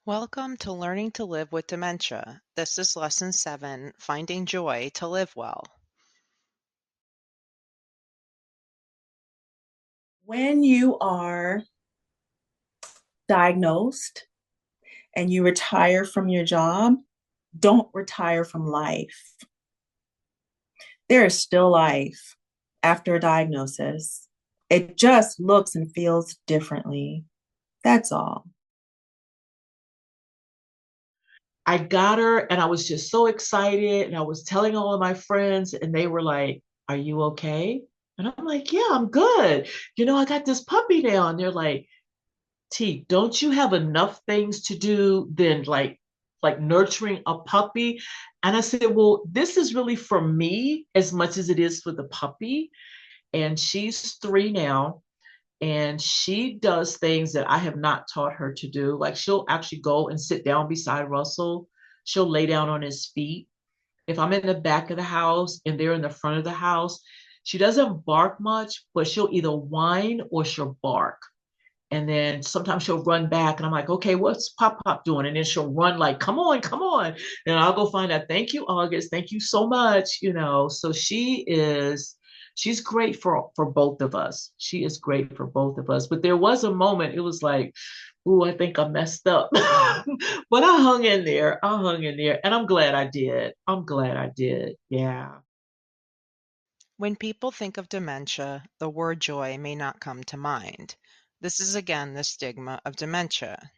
Welcome to Learning to Live with Dementia. This is Lesson 7, Finding Joy to Live Well. When you are diagnosed and you retire from your job, don't retire from life. There is still life after a diagnosis. It just looks and feels differently. That's all. I got her and I was just so excited. And I was telling all of my friends, and they were like, "Are you okay?" And I'm like, "Yeah, I'm good. I got this puppy now." And they're like, "T, don't you have enough things to do than like nurturing a puppy?" And I said, "Well, this is really for me as much as it is for the puppy." And she's 3 now, and she does things that I have not taught her to do. Like, she'll actually go and sit down beside Russell. She'll lay down on his feet. If I'm in the back of the house and they're in the front of the house, she doesn't bark much, but she'll either whine or she'll bark. And then sometimes she'll run back, and I'm like, "Okay, what's Pop Pop doing?" And then she'll run like, "Come on, come on." And I'll go find out. "Thank you, August. Thank you so much." So she's great for both of us. She is great for both of us. But there was a moment, it was like, "Ooh, I think I messed up." But I hung in there. I hung in there. And I'm glad I did. I'm glad I did. Yeah. When people think of dementia, the word joy may not come to mind. This is again the stigma of dementia.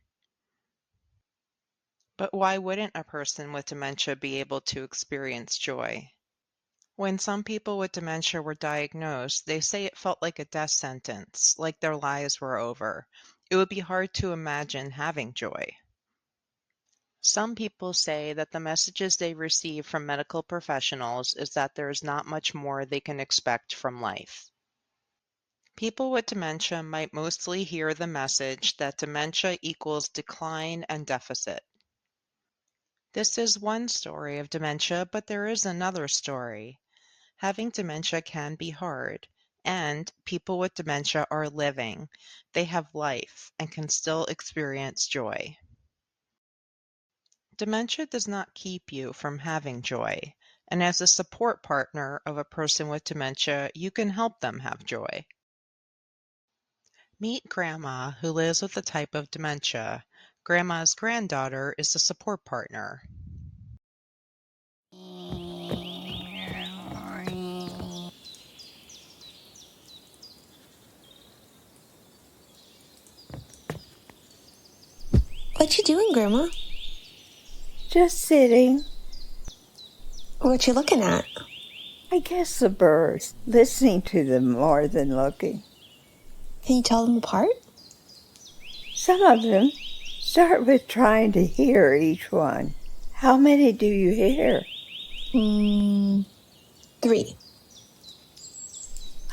But why wouldn't a person with dementia be able to experience joy? When some people with dementia were diagnosed, they say it felt like a death sentence, like their lives were over. It would be hard to imagine having joy. Some people say that the messages they receive from medical professionals is that there is not much more they can expect from life. People with dementia might mostly hear the message that dementia equals decline and deficit. This is one story of dementia, but there is another story. Having dementia can be hard, and people with dementia are living. They have life and can still experience joy. Dementia does not keep you from having joy, and as a support partner of a person with dementia, you can help them have joy. Meet Grandma, who lives with a type of dementia. Grandma's granddaughter is a support partner. What you doing, Grandma? Just sitting. What you looking at? I guess the birds. Listening to them more than looking. Can you tell them apart? Some of them start with trying to hear each one. How many do you hear? 3.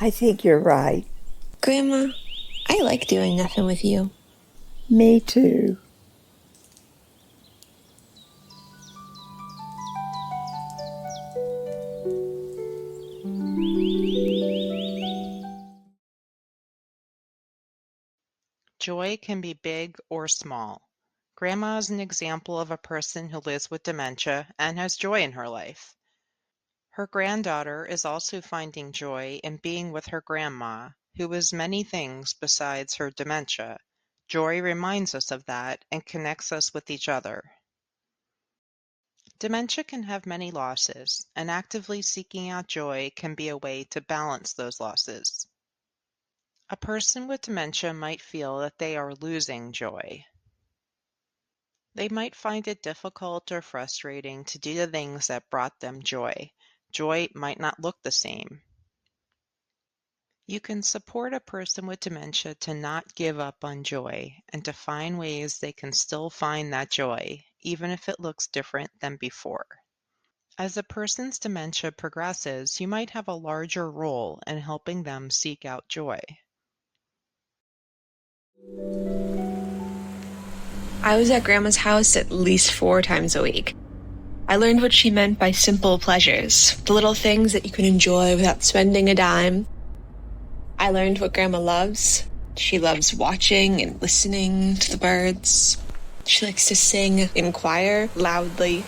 I think you're right. Grandma, I like doing nothing with you. Me too. Joy can be big or small. Grandma is an example of a person who lives with dementia and has joy in her life. Her granddaughter is also finding joy in being with her grandma, who is many things besides her dementia. Joy reminds us of that and connects us with each other. Dementia can have many losses, and actively seeking out joy can be a way to balance those losses. A person with dementia might feel that they are losing joy. They might find it difficult or frustrating to do the things that brought them joy. Joy might not look the same. You can support a person with dementia to not give up on joy and to find ways they can still find that joy, even if it looks different than before. As a person's dementia progresses, you might have a larger role in helping them seek out joy. I was at Grandma's house at least 4 times a week. I learned what she meant by simple pleasures, the little things that you can enjoy without spending a dime. I learned what Grandma loves. She loves watching and listening to the birds. She likes to sing in choir loudly.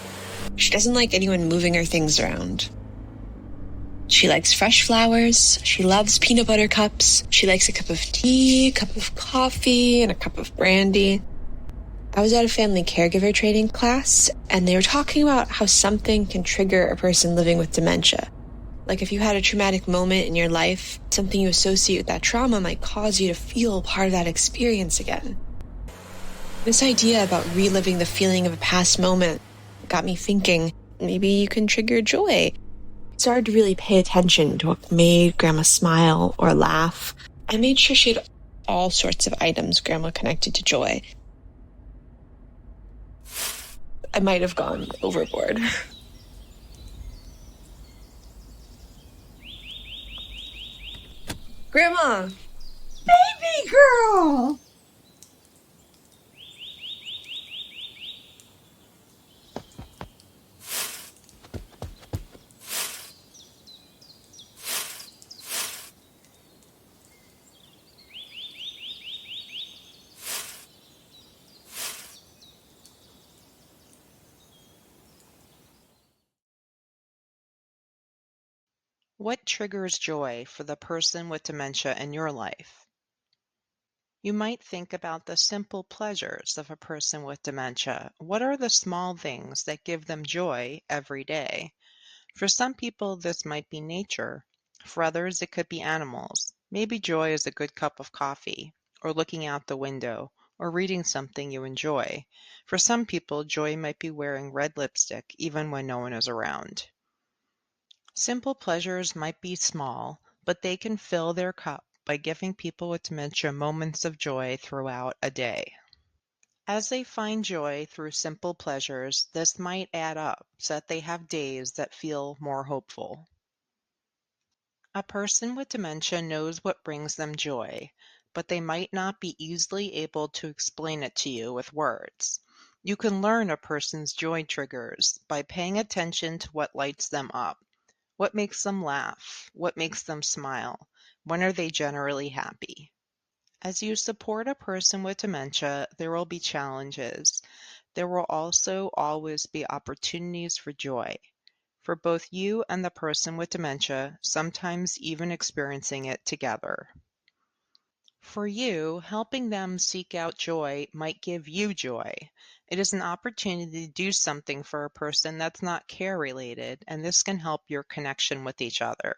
She doesn't like anyone moving her things around. She likes fresh flowers. She loves peanut butter cups. She likes a cup of tea, a cup of coffee, and a cup of brandy. I was at a family caregiver training class, and they were talking about how something can trigger a person living with dementia. Like if you had a traumatic moment in your life, something you associate with that trauma might cause you to feel part of that experience again. This idea about reliving the feeling of a past moment got me thinking, maybe you can trigger joy. It's hard to really pay attention to what made Grandma smile or laugh. I made sure she had all sorts of items Grandma connected to joy. I might have gone overboard. Grandma! Baby girl! What triggers joy for the person with dementia in your life? You might think about the simple pleasures of a person with dementia. What are the small things that give them joy every day? For some people, this might be nature. For others, it could be animals. Maybe joy is a good cup of coffee, or looking out the window, or reading something you enjoy. For some people, joy might be wearing red lipstick even when no one is around. Simple pleasures might be small, but they can fill their cup by giving people with dementia moments of joy throughout a day. As they find joy through simple pleasures, this might add up so that they have days that feel more hopeful. A person with dementia knows what brings them joy, but they might not be easily able to explain it to you with words. You can learn a person's joy triggers by paying attention to what lights them up. What makes them laugh? What makes them smile? When are they generally happy? As you support a person with dementia, there will be challenges. There will also always be opportunities for joy, for both you and the person with dementia, sometimes even experiencing it together. For you, helping them seek out joy might give you joy. It is an opportunity to do something for a person that's not care related, and this can help your connection with each other.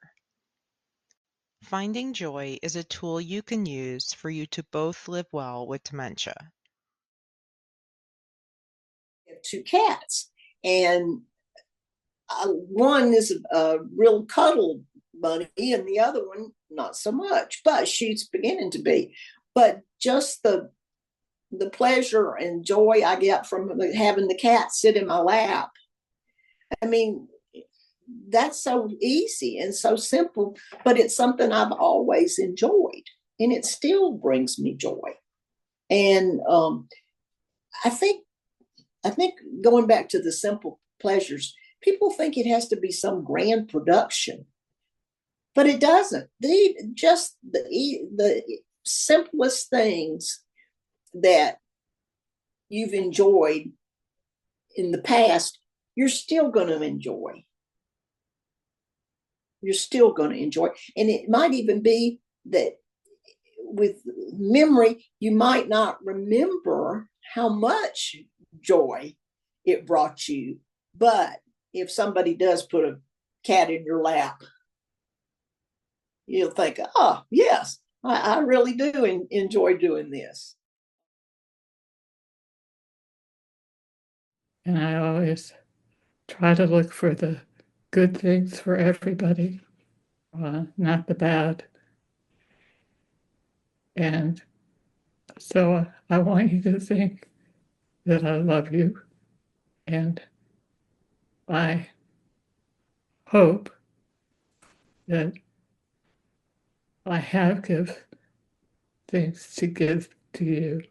Finding joy is a tool you can use for you to both live well with dementia. I have two cats, and one is a real cuddle bunny, and the other one not so much. But she's beginning to be. But just the pleasure and joy I get from having the cat sit in my lap. I mean, that's so easy and so simple, but it's something I've always enjoyed, and it still brings me joy. And I think going back to the simple pleasures, people think it has to be some grand production, but it doesn't. Just the simplest things that you've enjoyed in the past, you're still going to enjoy. You're still going to enjoy. And it might even be that with memory, you might not remember how much joy it brought you. But if somebody does put a cat in your lap, you'll think, oh, yes, I really do enjoy doing this. And I always try to look for the good things for everybody, not the bad. And so I want you to think that I love you, and I hope that I have good things to give to you.